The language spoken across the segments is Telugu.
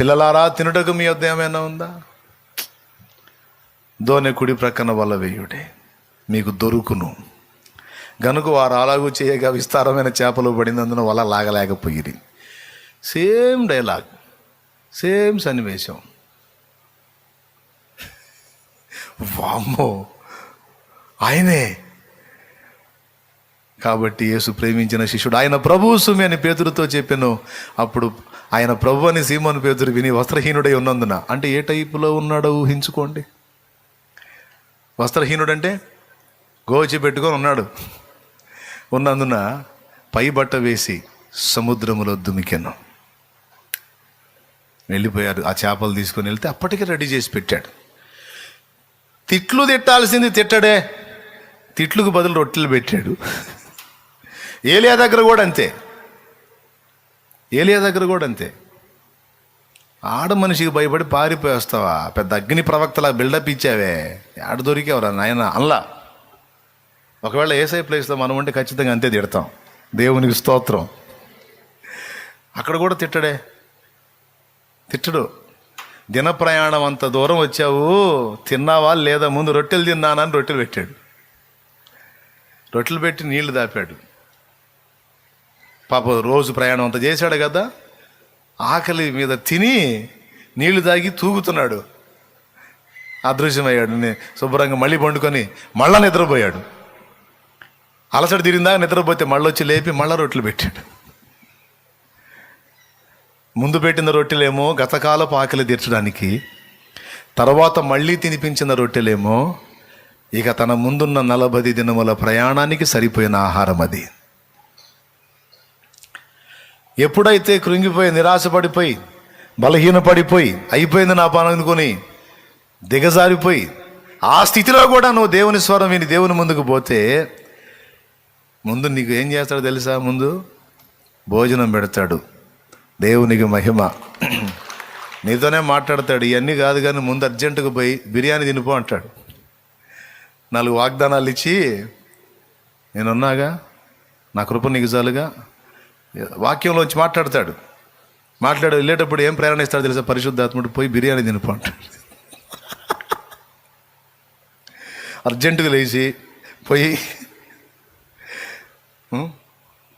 పిల్లలారా, తినుటకు మీ వద్ద ఏమైనా ఉందా? దోనె కుడి ప్రక్కన వల వేయుడే, మీకు దొరుకును. గనుక వారు అలాగూ చేయగా విస్తారమైన చేపలు పడినందున వల లాగలేకపోయిరి. సేమ్ డైలాగ్, సేమ్ సన్నివేశం. వామ్మో, ఆయనే. కాబట్టి యేసు ప్రేమించిన శిష్యుడు, ఆయన ప్రభువు సుమి అని పేతురుతో చెప్పాను. అప్పుడు ఆయన ప్రభు అని సీమోను పేతురు విని వస్త్రహీనుడై ఉన్నందున, అంటే ఏ టైపులో ఉన్నాడో ఊహించుకోండి. వస్త్రహీనుడంటే గోచి పెట్టుకొని ఉన్నాడు. ఉన్నందున పై బట్ట వేసి సముద్రములో దుమికెను. వెళ్ళిపోయారు. ఆ చేపలు తీసుకొని వెళ్తే అప్పటికే రెడీ చేసి పెట్టాడు. తిట్లు తిట్టాల్సింది తిట్టడే, తిట్లకు బదులు రొట్టెలు పెట్టాడు. ఏలియా దగ్గర కూడా అంతే. ఆడ మనిషికి భయపడి పారిపోయి వస్తావా? పెద్ద అగ్ని ప్రవక్తలా బిల్డప్ ఇచ్చావే, ఆడ దొరికేవరా నాయన అల్లా. ఒకవేళ ఏసై ప్లేస్లో మనం ఉంటే ఖచ్చితంగా అంతే తిడతాం. దేవునికి స్తోత్రం. అక్కడ కూడా తిట్టడు. దిన ప్రయాణం అంత దూరం వచ్చావు, తిన్నావా లేదా? ముందు రొట్టెలు తిన్నానని రొట్టెలు పెట్టాడు. రొట్టెలు పెట్టి నీళ్లు దాపాడు. పాప రోజు ప్రయాణం అంతా చేశాడు కదా, ఆకలి మీద తిని నీళ్లు తాగి తూగుతున్నాడు. అదృశ్యమయ్యాడు. శుభ్రంగా మళ్ళీ పండుకొని మళ్ళా నిద్రపోయాడు. అలసట తీరిందా నిద్రపోతే మళ్ళొచ్చి లేపి మళ్ళా రొట్టెలు పెట్టాడు. ముందు పెట్టిన రొట్టెలేమో గతకాలపు ఆకలి తీర్చడానికి, తర్వాత మళ్ళీ తినిపించిన రొట్టెలేమో ఇక తన ముందున్న 40 దినముల ప్రయాణానికి సరిపోయిన ఆహారం అది. ఎప్పుడైతే కృంగిపోయి, నిరాశపడిపోయి, బలహీనపడిపోయి, అయిపోయింది నా పని అనుకొని దిగజారిపోయి, ఆ స్థితిలో కూడా నువ్వు దేవుని స్వరం విని దేవుని ముందుకు పోతే, ముందు నీకు ఏం చేస్తాడో తెలుసా? ముందు భోజనం పెడతాడు. దేవునికి మహిమ. నీతోనే మాట్లాడతాడు. ఇవన్నీ కాదు కానీ ముందు అర్జెంటుగా పోయి బిర్యానీ తినిపో అంటాడు. 4 వాగ్దానాలు ఇచ్చి, నేనున్నాగా, నా కృప నీకు చాలుగా, వాక్యంలోంచి మాట్లాడతాడు. వెళ్ళేటప్పుడు ఏం ప్రేరణ ఇస్తాడో తెలుసా? పరిశుద్ధాత్ముడు, పోయి బిర్యానీ తినిపో అంటాడు. అర్జెంటుగా లేచి పోయి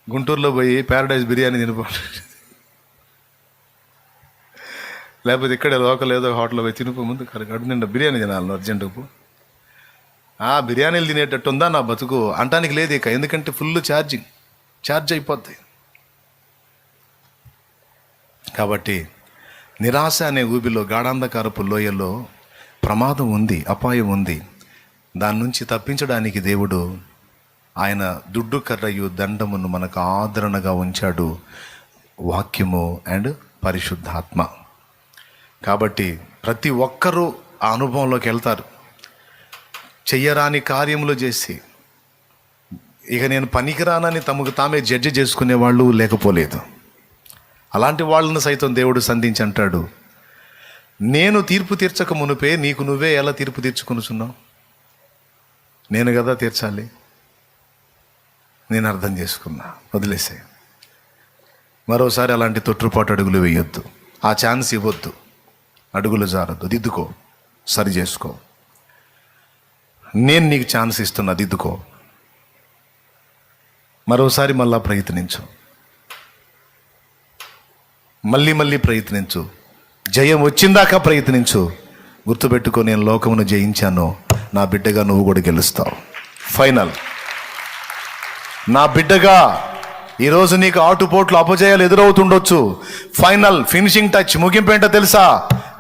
గుంటూరులో పోయి ప్యారడైజ్ బిర్యానీ తినిపో, లేకపోతే ఇక్కడే లోకల్ ఏదో హోటల్లో పోయి తినిపో. ముందు కడుపు నిండా బిర్యానీ తినాలి అర్జెంటుకు. బిర్యానీలు తినేటట్టు ఉందా నా బతుకు అంటానికి లేదు ఇక. ఎందుకంటే ఫుల్ ఛార్జ్ అయిపోద్ది. కాబట్టి నిరాశ అనే ఊబిలో, గాఢాంధకారపు లోయలో ప్రమాదం ఉంది, అపాయం ఉంది. దాని నుంచి తప్పించడానికి దేవుడు ఆయన దుడ్డు కర్రయు దండమును మనకు ఆదరణగా ఉంచాడు, వాక్యము అండ్ పరిశుద్ధాత్మ. కాబట్టి ప్రతి ఒక్కరూ ఆ అనుభవంలోకి వెళ్తారు. చెయ్యరాని కార్యములు చేసి ఇక నేను పనికిరానని తమకు తామే జడ్జి చేసుకునే వాళ్ళు లేకపోలేదు. అలాంటి వాళ్ళను సైతం దేవుడు సంధించి అంటాడు, నేను తీర్పు తీర్చక మునుపే నీకు నువ్వే ఎలా తీర్పు తీర్చుకొనుచున్నావు? నేను కదా తీర్చాలి. నేను అర్థం చేసుకున్నా, వదిలేసే. మరోసారి అలాంటి తొట్టుపాటు అడుగులు వేయొద్దు. ఆ ఛాన్స్ ఇవ్వద్దు. అడుగులు జారద్దు. దిద్దుకో, సరి చేసుకో. నేను నీకు ఛాన్స్ ఇస్తున్నా, దిద్దుకో. మరోసారి మళ్ళా ప్రయత్నించు, మళ్ళీ ప్రయత్నించు. జయం వచ్చిందాకా ప్రయత్నించు. గుర్తుపెట్టుకో, నేను లోకమును జయించాను, నా బిడ్డగా నువ్వు కూడా గెలుస్తావు. ఫైనల్. నా బిడ్డగా ఈరోజు నీకు ఆటుపోట్లు, అపజయాలు ఎదురవుతుండొచ్చు. ఫైనల్, ఫినిషింగ్ టచ్, ముగింపు ఏంటో తెలుసా?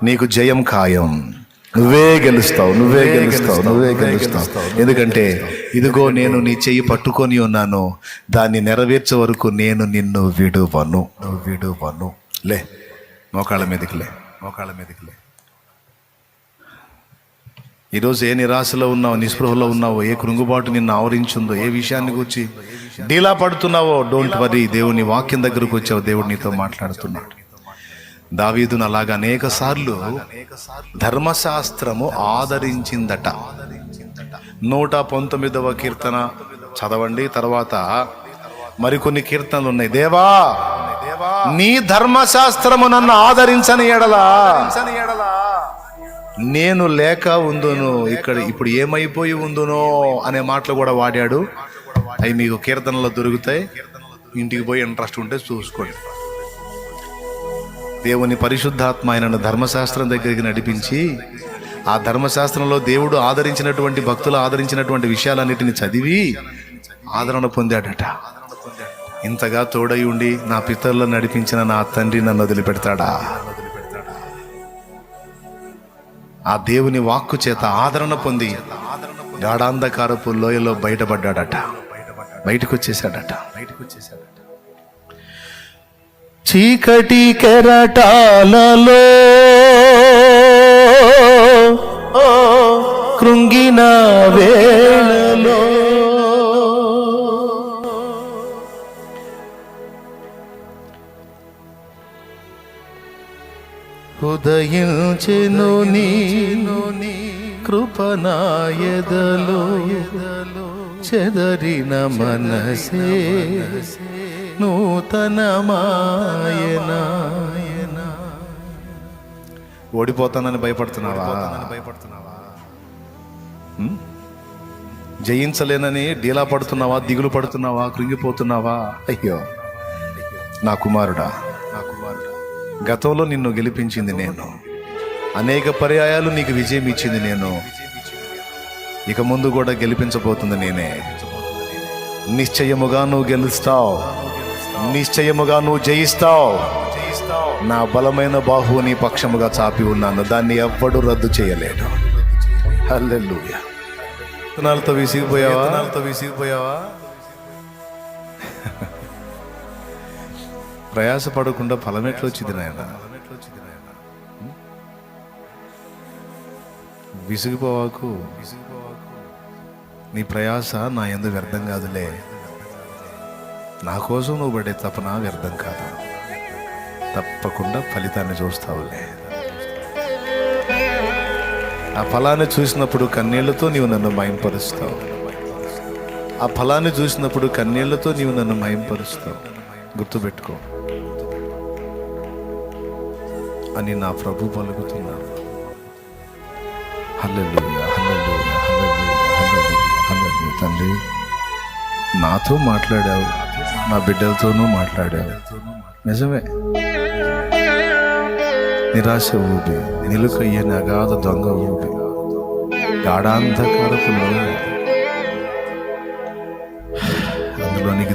నీకు జయం ఖాయం. నువ్వే గెలుస్తావు. ఎందుకంటే ఇదిగో నేను నీ చెయ్యి పట్టుకొని ఉన్నాను, దాన్ని నెరవేర్చే వరకు నేను నిన్ను విడువను. లే, మోకాళ్ళ మీదకి లే. ఈరోజు ఏ నిరాశలో ఉన్నావో, నిస్పృహలో ఉన్నావో, ఏ కృంగుబాటు నిన్ను ఆవరించిందో, ఏ విషయాన్ని గురించి డీలా పడుతున్నావో, డోంట్ వరీ. దేవుని వాక్యం దగ్గరకు వచ్చావు, దేవుడు నీతో మాట్లాడుతున్నాడు. దావీదును అలాగా అనేక సార్లు ధర్మశాస్త్రము ఆదరించిందట. 119వ కీర్తన చదవండి. తర్వాత మరికొన్ని కీర్తనలు ఉన్నాయి. దేవా నీ ధర్మశాస్త్రము నన్ను ఆదరించని ఎడలా నేను లేక ఉందును, ఇప్పుడు ఏమైపోయి ఉందునో అనే మాటలు కూడా వాడాడు. అవి మీకు కీర్తనలో దొరుకుతాయి, ఇంటికి పోయి ఇంట్రెస్ట్ ఉంటే చూసుకోండి. దేవుని పరిశుద్ధాత్మ ఆయనను ధర్మశాస్త్రం దగ్గరికి నడిపించి ఆ ధర్మశాస్త్రంలో దేవుడు ఆదరించినటువంటి భక్తులు ఆదరించినటువంటి విషయాలన్నిటిని చదివి ఆదరణ పొందాడట. ఇంతగా తోడై ఉండి నా పితరులను నడిపించిన నా తండ్రి నన్ను వదిలిపెడతాడా? ఆ దేవుని వాక్కు చేత ఆదరణ పొంది గాఢాంధకారపు లోయలో బయటపడ్డాడట, బయటకు వచ్చేసాడట. చీకటి కెరటాలలో కృంగిన వేళలో ఉదయించెను నీ కృపనాయదలో చెదరిన మనసే నూతనమాయన. ఓడిపోతానని భయపడుతున్నావా? జయించలేనని డీలా పడుతున్నావా? దిగులు పడుతున్నావా? కృంగిపోతున్నావా? అయ్యో నా కుమారుడా, గతంలో నిన్ను గెలిపించింది నేను, అనేక పర్యాయాలు నీకు విజయం ఇచ్చింది నేను, ఇక ముందు కూడా గెలిపించబోతుంది నేనే. నిశ్చయముగా నువ్వు గెలుస్తావు, నిశ్చయముగా నువ్వు జయిస్తావు. నా బలమైన బాహువు నీ పక్షముగా చాపి ఉన్నాను, దాన్ని ఎవ్వడు రద్దు చేయలేడు. హల్లెలూయా. విత్తనాలతో విసిగిపోయావా? ప్రయాస పడకుండా ఫలం ఎట్లా వచ్చింది నాయన? విసిగిపోవాకు. నీ ప్రయాస నా యందు వ్యర్థం కాదులే. నా కోసం నువ్వు పడే తపన వ్యర్థం కాదు, తప్పకుండా ఫలితాన్ని చూస్తావులే. ఆ ఫలాన్ని చూసినప్పుడు కన్నీళ్లతో నీవు నన్ను మయంపరుస్తావు. ఆ ఫలాన్ని చూసినప్పుడు కన్నీళ్లతో నీవు నన్ను మయంపరుస్తావు. గుర్తుపెట్టుకో అని నా ప్రభు పలుకుతున్నాను. హల్లెలూయా, హల్లెలూయా, హల్లెలూయా, హల్లెలూయా. తండ్రి, నాతో మాట్లాడావు, నా బిడ్డలతోనూ మాట్లాడావు. నిజమే, నిరాశ ఊపి నిలుకయ్యని అగాధ దొంగ ఊపి గాఢాంధకారపు లోయ, అందులోనికి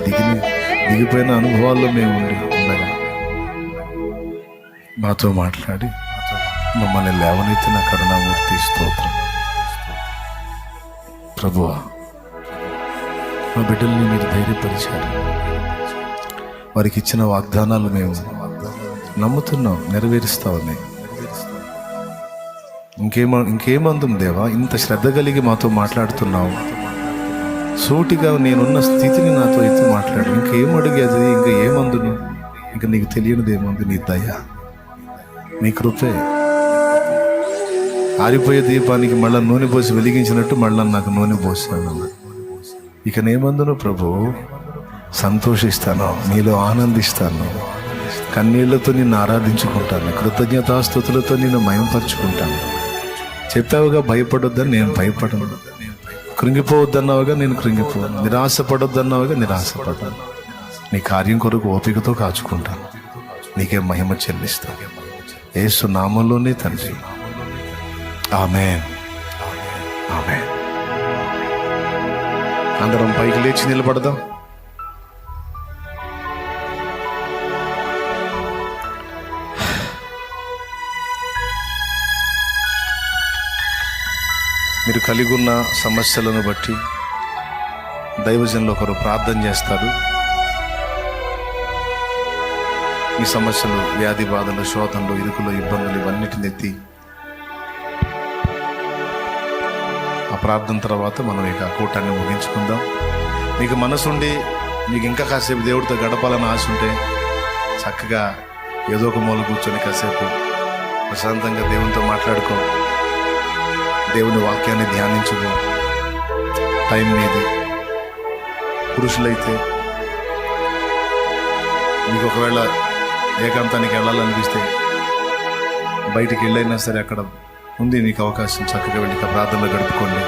దిగిపోయిన అనుభవాల్లో మేము ఉండగా మాతో మాట్లాడి మమ్మల్ని లేవనెత్తిన కరుణామూర్తి స్తోత్రం. ప్రభువా, మా బిడ్డల్ని మీరు ధైర్యపరిచారు. వారికి ఇచ్చిన వాగ్దానాలు మేము నమ్ముతున్నాం, నెరవేరుస్తామని. ఇంకేమందుం దేవా, ఇంత శ్రద్ధ కలిగి మాతో మాట్లాడుతున్నావు. సూటిగా నేనున్న స్థితిని నాతో ఎత్తి మాట్లాడు. ఇంకేం అడిగేది, ఇంకా ఏమందును? ఇంకా నీకు తెలియనిది ఏమందు? నీ దయ, నీ కృపే. ఆరిపోయే దీపానికి మళ్ళా నూనె పోసి వెలిగించినట్టు మళ్ళా నాకు నూనె పోసాను. ఇక నేమందును ప్రభు, సంతోషిస్తాను, నీలో ఆనందిస్తాను, కన్నీళ్లతో నిన్ను ఆరాధించుకుంటాను, కృతజ్ఞతాస్తుతులతో నిన్ను మయంపరుచుకుంటాను. చెప్పావుగా భయపడొద్దని నేను భయపడను, కృంగిపోవద్దన్నావుగా నేను కృంగిపోను, నిరాశపడొద్దన్నావుగా నిరాశపడ్డాను. నీ కార్యం కొరకు ఓపికతో కాచుకుంటాను, నీకే మహిమ చెల్లిస్తాను. యేసు నామంలోనే తండ్రి, ఆమేన్, ఆమేన్. అందరం పైకి లేచి నిలబడదాం. మీరు కలిగి ఉన్న సమస్యలను బట్టి దైవజనులు ఒకరు ప్రార్థన చేస్తారు. మీ సమస్యలు, వ్యాధి బాధలు, శోధనలు, ఇరుకులు, ఇబ్బందులు ఇవన్నిటిని ఎత్తి ఆ ప్రార్థన తర్వాత మనం ఇక కూటాన్ని ముగించుకుందాం. మీకు మనసుండి మీకు ఇంకా కాసేపు దేవుడితో గడపాలని ఆశ ఉంటే చక్కగా ఏదో ఒక మూల కూర్చొని కాసేపు ప్రశాంతంగా దేవునితో మాట్లాడుకో, దేవుని వాక్యాన్ని ధ్యానించుకో. టైం మీది. పురుషులైతే మీకు ఒకవేళ ఏకాంతానికి వెళ్ళాలనిపిస్తే బయటికి వెళ్ళైనా సరే అక్కడ ఉంది మీకు అవకాశం, చక్కగా వెళ్ళి ప్రార్థనలో గడుపుకోండి.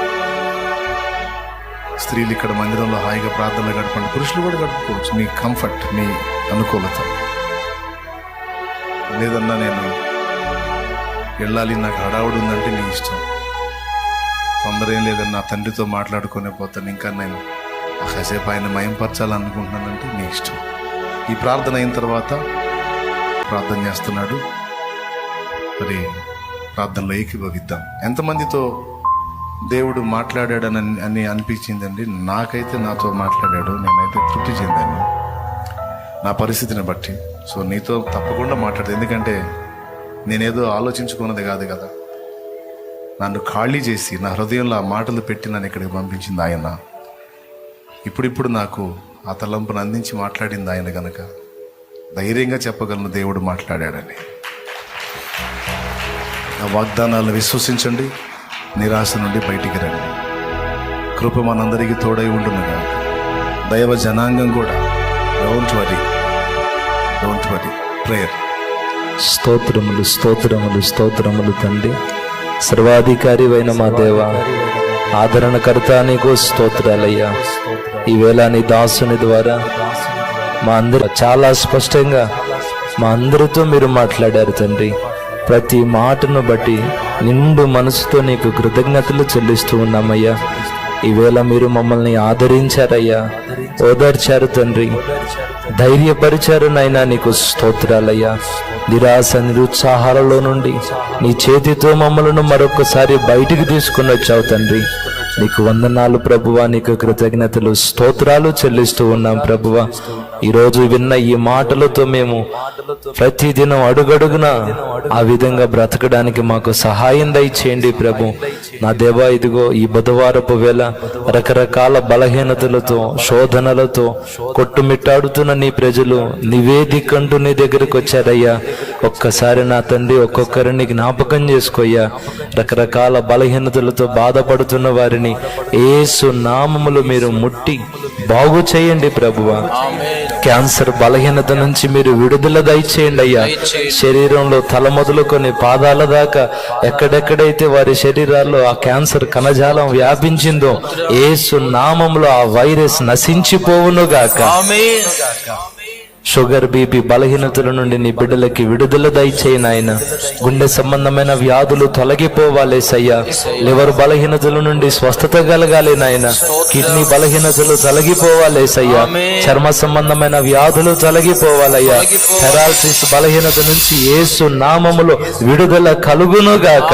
స్త్రీలు ఇక్కడ మందిరంలో హాయిగా ప్రార్థనలో గడపండి, పురుషులు కూడా గడుపుకోవచ్చు, మీ కంఫర్ట్, మీ అనుకూలత. లేదన్నా నేను వెళ్ళాలి, నాకు హడావుడి ఉందంటే నీ ఇష్టం, తొందర ఏం లేదని నా తండ్రితో మాట్లాడుకునే పోతాను, ఇంకా నేను కాసేపు ఆయన మయంపరచాలనుకుంటున్నానంటే నీ ఇష్టం. ఈ ప్రార్థన అయిన తర్వాత ప్రార్థన చేస్తున్నాడు, మరి ప్రార్థనలో ఏకీభవిద్దాం. ఎంతమందితో దేవుడు మాట్లాడాడని అనిపించిందండి? నాకైతే నాతో మాట్లాడాడు, నేనైతే తృప్తి చెందాను నా పరిస్థితిని బట్టి. సో నీతో తప్పకుండా మాట్లాడదు, ఎందుకంటే నేనేదో ఆలోచించుకున్నది కాదు కదా, నన్ను ఖాళీ చేసి నా హృదయంలో ఆ మాటలు పెట్టి నన్ను ఇక్కడికి పంపించింది ఆయన. ఇప్పుడిప్పుడు నాకు ఆ తలంపును అందించి మాట్లాడింది ఆయన కనుక ధైర్యంగా చెప్పగలను దేవుడు మాట్లాడాడని. ఆ వాగ్దానాలను విశ్వసించండి, నిరాశ నుండి బయటికి రండి. కృప మనందరికీ తోడై ఉండునుగా. దైవ జనాంగం కూడా డోంట్ వరీ ప్రేయర్. స్తోత్రములు స్తోత్రములు స్తోత్రములు తండ్రి, సర్వాధికారి అయిన మా దేవ, ఆదరణకర్త నీకు స్తోత్రాలయ్యా. ఈవేళ నీ దాసుని ద్వారా మా అందరూ చాలా స్పష్టంగా మా అందరితో మీరు మాట్లాడారు తండ్రి. ప్రతి మాటను బట్టి నిండు మనసుతో నీకు కృతజ్ఞతలు చెల్లిస్తూ ఉన్నామయ్యా. ఈవేళ మీరు మమ్మల్ని ఆదరించారయ్యా, ఓదార్చారు తండ్రి, ధైర్యపరిచారు నాయనా, నీకు స్తోత్రాలయ్యా. నిరాశ నిరుత్సాహాలలో నుండి నీ చేతితో మమ్మలను మరొకసారి బయటికి తీసుకుని వచ్చావు తండ్రి. నీకు వందనాలు ప్రభువా, నీకు కృతజ్ఞతలు స్తోత్రాలు చెల్లిస్తూ ఉన్నాం ప్రభువా. ఈరోజు విన్న ఈ మాటలతో మేము ప్రతిదినం అడుగడుగున ఆ విధంగా బ్రతకడానికి మాకు సహాయం దయచేయండి ప్రభు. నా దేవా, ఇదిగో ఈ బుధవారపు వేళ రకరకాల బలహీనతలతో శోధనలతో కొట్టుమిట్టాడుతున్న నీ ప్రజలు నివేదికంటూ నీ దగ్గరకు వచ్చారయ్యా. ఒక్కసారి నా తండ్రి ఒక్కొక్కరిని జ్ఞాపకం చేసుకోయ్యా. రకరకాల బలహీనతలతో బాధపడుతున్న వారిని యేసు నామములో మీరు ముట్టి బాగు చేయండి ప్రభువా. క్యాన్సర్ బలహీనత నుంచి మీరు విడుదల దయచేయండి అయ్యా. శరీరంలో తల మొదలుకొని పాదాల దాకా ఎక్కడెక్కడైతే వారి శరీరాల్లో ఆ క్యాన్సర్ కణజాలం వ్యాపించిందో యేసు నామములో ఆ వైరస్ నశించిపోవునుగాక. షుగర్, బీపీ బలహీనతల నుండి నీ బిడ్డలకి విడుదల దయచేయి నాయన. గుండె సంబంధమైన వ్యాధులు తొలగిపోవాలేసయ్యా. లివర్ బలహీనతల నుండి స్వస్థత కలగాలి నాయన. కిడ్నీ బలహీనతలు తొలగిపోవాలేసయ్యా. చర్మ సంబంధమైన వ్యాధులు తొలగిపోవాలయ్యా. పెరాలసిస్ బలహీనత నుంచి యేసు నామములో విడుదల కలుగునుగాక.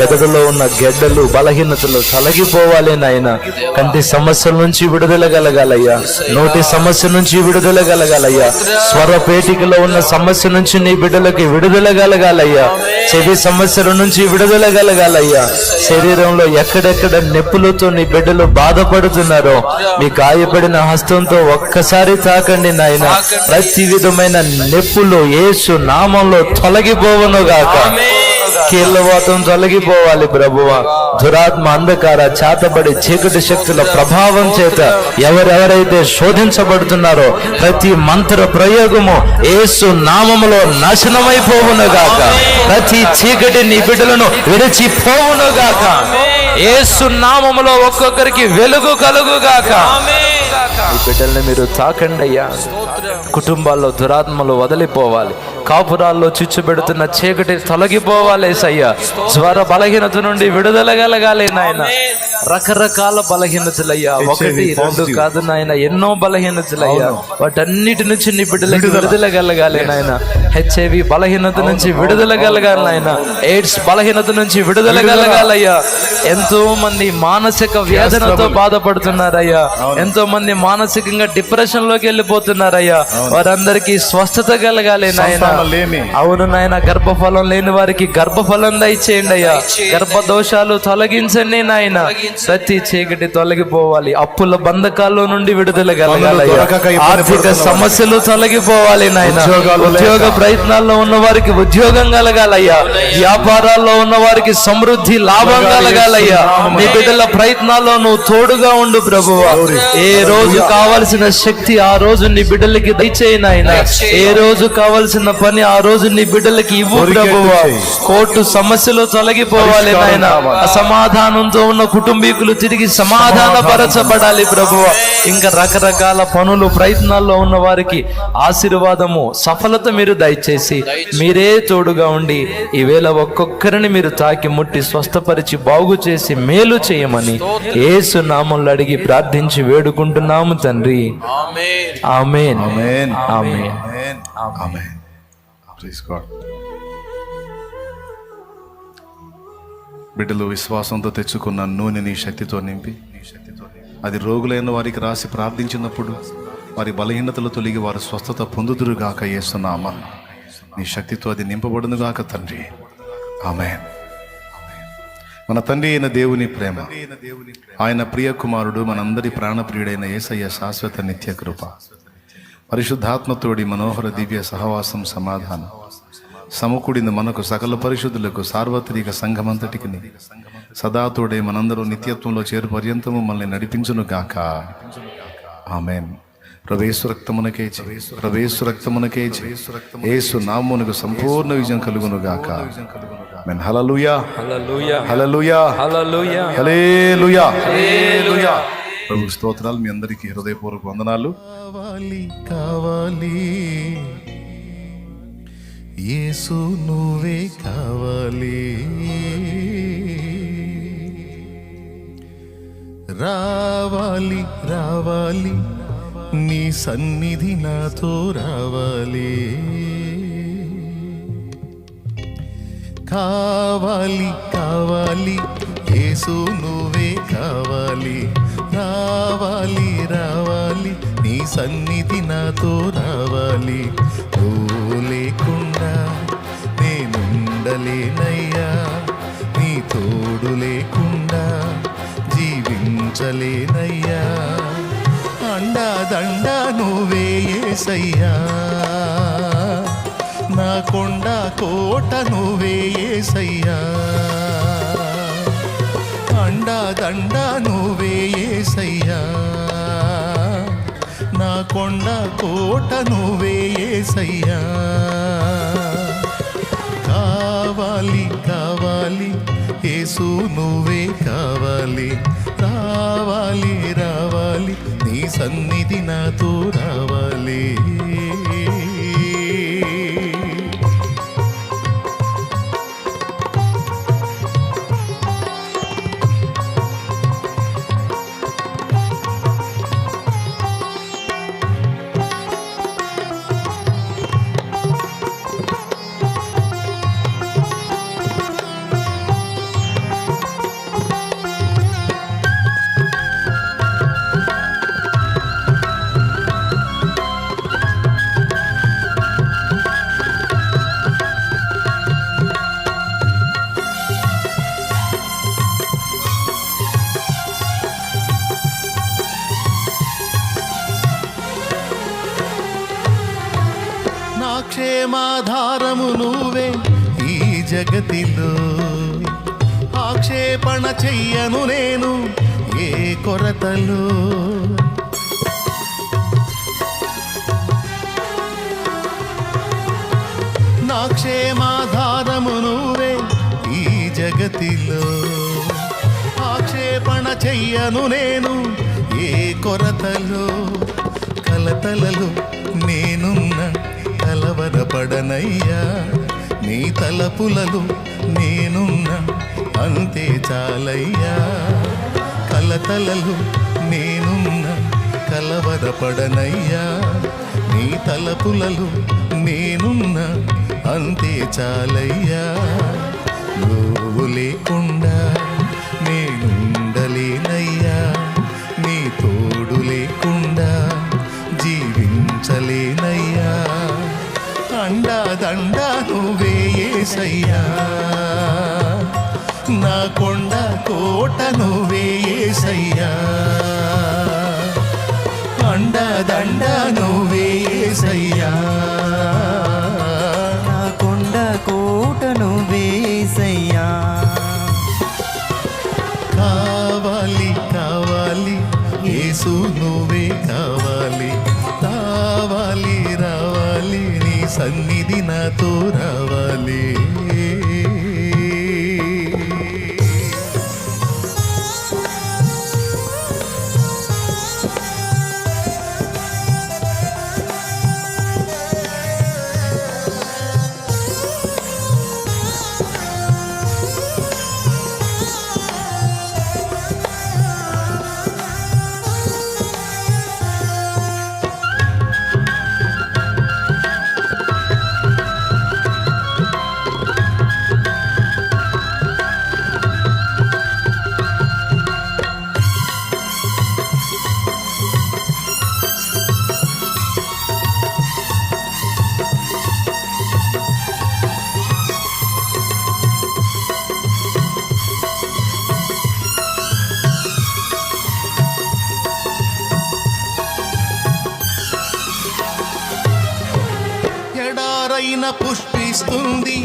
మెదడులో ఉన్న గెడ్డలు బలహీనతలు తొలగిపోవాలి నాయన. కంటి సమస్యల నుంచి విడుదల కలగాలయ్యా. నోటి సమస్య నుంచి విడుదల కలగాలయ్యా. స్వరపేటికలో ఉన్న సమస్య నుంచి నీ బిడ్డలకి విడుదల కలగాలయ్యా. చెవి సమస్యల నుంచి విడుదల కలగాలయ్యా. శరీరంలో ఎక్కడెక్కడ నొప్పులతో నీ బిడ్డలు బాధపడుతున్నారో మీ గాయపడిన హస్తంతో ఒక్కసారి తాకండి నాయన. ప్రతి విధమైన నొప్పులు యేసు నామంలో తొలగిపోవునుగాక. కీళ్ళవాతం తొలగిపోవాలి ప్రభువా. దురాత్మ, అంధకార, చాతబడి చీకటి శక్తుల ప్రభావం చేత ఎవరెవరైతే శోధించబడుతున్నారో ప్రతి మంత్ర ప్రయోగము యేసు నామములో నాశనమైపోవునుగాక. ప్రతి చీకటి నీ బిడ్డలను విడిచిపోవునుగాక. యేసు నామములో ఒక్కొక్కరికి వెలుగు కలుగుగాక. ఈ బిడ్డల్ని మీరు తాకండి అయ్యా. కుటుంబాల్లో దురాత్మలు వదిలిపోవాలి. కాపురాల్లో చిచ్చు పెడుతున్న చీకటి తొలగిపోవాలి ఏసయ్యా. జ్వర బలహీనత నుండి విడుదల కలగాలి నాయన. రకరకాల బలహీనతలయ్యా, 1, 2 కాదు నాయన, ఎన్నో బలహీనతలయ్యా. వాటన్నిటి నుంచి నీ బిడ్డలకి విడుదల కలగాలి నాయన. HIV బలహీనత నుంచి విడుదల కలగాలి నాయన. ఎయిడ్స్ బలహీనత నుంచి విడుదల కలగాలయ్యా. ఎంతో మంది మానసిక వేదనతో బాధపడుతున్నారయ్యా. ఎంతో మంది మానసికంగా డిప్రెషన్ లోకి వెళ్ళిపోతున్నారయ్యా. వారందరికీ స్వస్థత కలగాలి నాయన. అవును నాయన, గర్భఫలం లేని వారికి గర్భఫలం దయచేయండి అయ్యా. గర్భదోషాలు తొలగించండి నాయన. ప్రతి చీకటి తొలగిపోవాలి. అప్పుల బంధకాల్లో నుండి విడుదల కలగాలయ్యా. ఆర్థిక సమస్యలు తొలగిపోవాలి నాయన. ఉద్యోగ ప్రయత్నాల్లో ఉన్న వారికి ఉద్యోగం కలగాలయ్యా, వ్యాపారాల్లో ఉన్న వారికి సమృద్ధి లాభం కలగాలయ్యా. నీ బిడ్డల ప్రయత్నాల్లో నువ్వు తోడుగా ఉండు ప్రభువా. ఏ రోజు కావలసిన శక్తి ఆ రోజు నీ బిడ్డలకి దయచేయి నాయనా. ఏ రోజు కావలసిన పని ఆ రోజు నీ బిడ్డలకి ఇవ్వు ప్రభువా. కోర్టు సమస్యలు తొలగిపోవాలి నాయన. అసమాధానంతో ఉన్న కుటుంబీకులు తిరిగి సమాధానపరచబడాలి ప్రభువా. ఇంకా రకరకాల పనులు ప్రయత్నాల్లో ఉన్న వారికి ఆశీర్వాదము సఫలత మీరు దయచేసి మీరే తోడుగా ఉండి ఈవేళ ఒక్కొక్కరిని మీరు తాకి ముట్టి స్వస్థపరిచి బాగు చేసి మేలు చేయమని యేసు నామములో అడిగి ప్రార్థించి వేడుకుంటున్నాము తండ్రి. Amen. Amen. Amen. Amen. Praise God. బిడ్డలు విశ్వాసంతో తెచ్చుకున్న నూనె నీ శక్తితో నింపి అది రోగులైన వారికి రాసి ప్రార్థించినప్పుడు వారి బలహీనతలు తొలగి వారు స్వస్థత పొందుదురుగాక యేసునామా. నీ శక్తితో అది నింపబడునుగాక తండ్రి. ఆమేన్. మన తండ్రి అయిన దేవుని ప్రేమ, ఆయన ప్రియ కుమారుడు మనందరి ప్రాణప్రియుడైన యేసయ్య శాశ్వత నిత్య కృప, పరిశుద్ధాత్మతోడి మనోహర దివ్య సహవాసం సమాధానం సమకూడింది మనకు సకల పరిశుద్ధులకు సార్వత్రిక సంఘమంతటికి సదాతోడే మనందరూ నిత్యత్వంలో చేరు పర్యంతము మనల్ని నడిపించును గాక. ఆమేన్. ప్రవేశు రక్తమునకే ప్రవేశు రక్తమునకే యేసు నామమునకు సంపూర్ణ విజయం కలుగును గాక. ఆమేన్. హల్లెలూయా హల్లెలూయా హల్లెలూయా హల్లెలూయా హల్లెలూయా హల్లెలూయా. ప్రభు స్తోత్రాలు. మీ అందరికీ హృదయపూర్వక వందనాలు. కావాలి యేసు నువ్వే కావాలి, రావాలి రావాలి నీ సన్నిధి నాతో రావాలి, కావాలి కావాలి యేసు నువ్వే కావాలి, రావాలి రావాలి నీ సన్నిధి నాతో రావాలి. నువ్వు లేకుండా నేనుండలేనయ్యా, నీ తోడు లేకుండా జీవించలేనయ్యా. అండా దండ నువ్వే యేసయ్యా, నా కొండ కోట నువ్వే యేసయ్యా. అండా దండ నువ్వే యేసయ్యా, నా కొండ కోట నువ్వే యేసయ్యా. కావాలి కావాలి యేసు నువ్వే కావాలి, రావాలి రావాలి నీ సన్నిధి నాతో రావాలి. నా క్షేమాధారము నువ్వే ఈ జగతిలో, ఆక్షేపణ చెయ్యను నేను ఏ కొరతలో. నా క్షేమాధారము నువ్వే ఈ జగతిలో, ఆక్షేపణ చెయ్యను నేను ఏ కొరతలో. కలతలలో నేనున్న కలవరపడనయ్యా, నీ తలపులలో నేనున్న అంతే చాలయ్యా. కలతలలో నేనున్న కలవరపడనయ్యా, నీ తలపులలో నేనున్న అంతే చాలయ్యా. నువ్వు లేకుండా నేనుండలేనయ్యా, నీ తోడు లేకుండా జీవించలేనయ్యా. అండా దండ నువ్వే యేసయ్యా, నా కొండ కోట నువ్వే యేసయ్యా. అండా దండ నువ్వే యేసయ్యా, కోట నువ్వే యేసయ్యా. కావాలి కావాలి యేసు నువ్వే కావాలి, కావాలి రావాలి నీ సన్నిధి నాతో రావాలి. ఎడారైన పుష్పిస్తుంది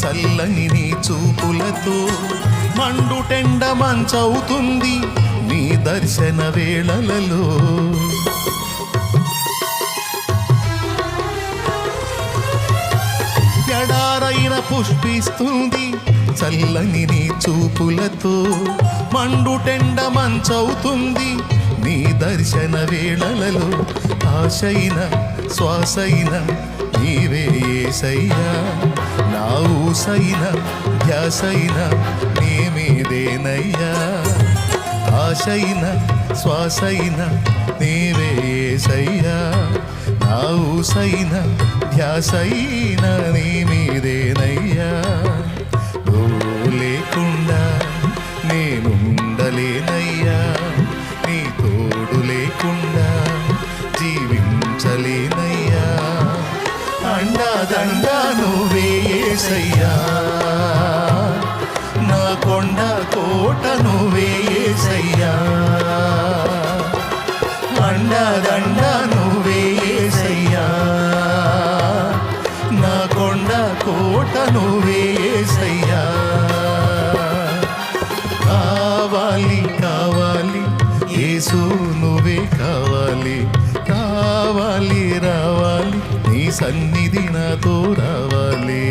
చల్లని నీ చూపులతో, మండుటెండ మంచవుతుంది నీ దర్శన వేళలలో. ఎడారైన పుష్పిస్తుంది చల్లని నీ చూపులతో, మండుటెండ మంచవుతుంది నీ దర్శన వేళలలో. ఆశైన శ్వాసైన నీవే యేసయ్యా, నా ఊసైన ధ్యాసైన నీ మీదేనయ్యా. ఆశైన శ్వాసైన నీవే యేసయ్యా, నా ఊసైన ధ్యాసైన నీ మీదేనయ్యా. నువ్వు లేకుండా నేనుండలేనయ్యా, నీ తోడు లేకుండా జీవించలేనయ్యా. అండదండ నువ్వే యేసయ్యా, నా కొండ కోట నువ్వే యేసయ్యా. అండదండ నువ్వే యేసయ్యా, నా కొండ కోట నువ్వే యేసయ్యా. కావాలి కావాలి యేసు నువ్వే కావాలి, కావాలి రావాలి నీ సన్నిధి నాతో రావాలి.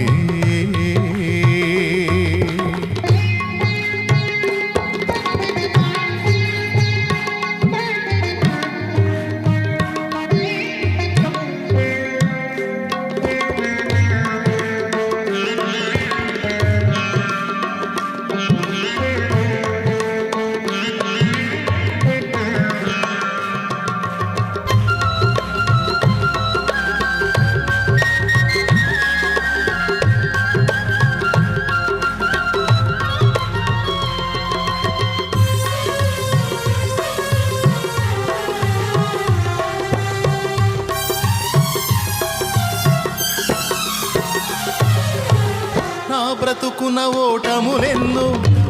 నా బ్రతుకున ఓటములెన్నో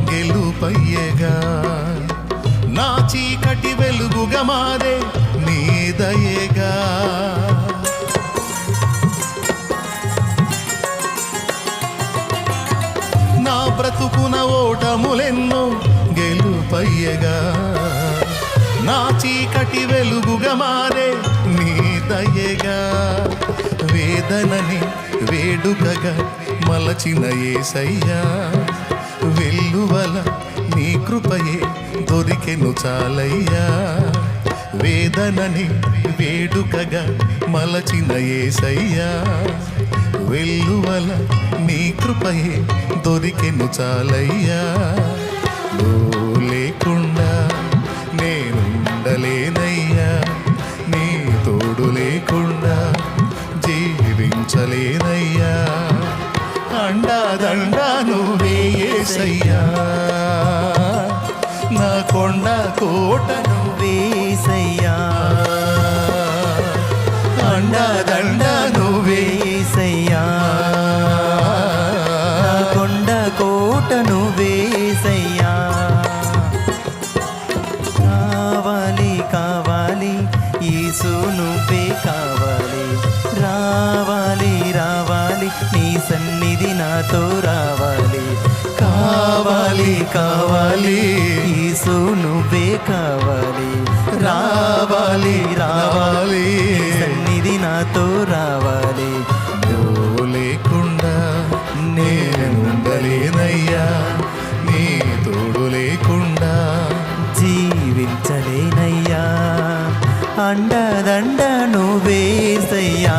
గెలుపయ్యగా, నా చీకటి వెలుగుగా మారే నీ దయగా. నా బ్రతుకున ఓటములెన్నో గెలుపయ్యగా, నా చీకటి వెలుగుగా మారే నీ దయగా. వేదనని వేడుకగా మలచిన యేసయ్యా, వెల్లువల నీ కృపయే దొరికెను చాలయ్యా. వేదనని వేడుకగా మలచిన యేసయ్యా, వెల్లువల నీ కృపయే దొరికెను చాలయ్యా. నువ్వు లేకుండా నేనుండలేనయ్యా, నీ తోడు లేకుండా జీవించలేనయ్యా. అండదండ నువ్వే యేసయ్యా, నా కొండ కోట నువ్వే యేసయ్యా, అండదండ నువ్వే యేసయ్యా, నా కొండ కోట నువ్వే యేసయ్యా. కావాలి కావాలి యేసు నువ్వే కావాలి, రావాలి రావాలి నీ సన్నిధి నా నాతో రావాలి. కావాలి కావాలి యేసు నువ్వే కావాలి. రావాలి రావాలి నీ సన్నిధి నాతో రావాలి. నువ్వు లేకుండా నేను ఉండలేనయ్యా, నీ తోడు లేకుండా జీవించలేనయ్యా. అండదండ నువ్వేసయ్యా,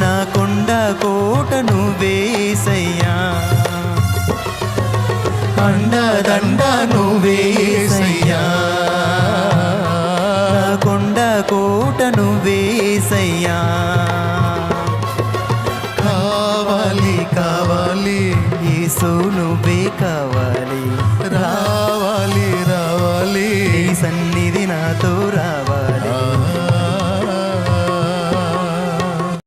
నా కొండ కోట నువ్వేసయ్యా. అండదండ నువ్వేసయ్యా, నా కొండ కోట నువ్వేసయ్యా. కావాలి కావాలి యేసు నువ్వే కావాలి. రావాలి రావాలి నీ సన్నిధి నాతో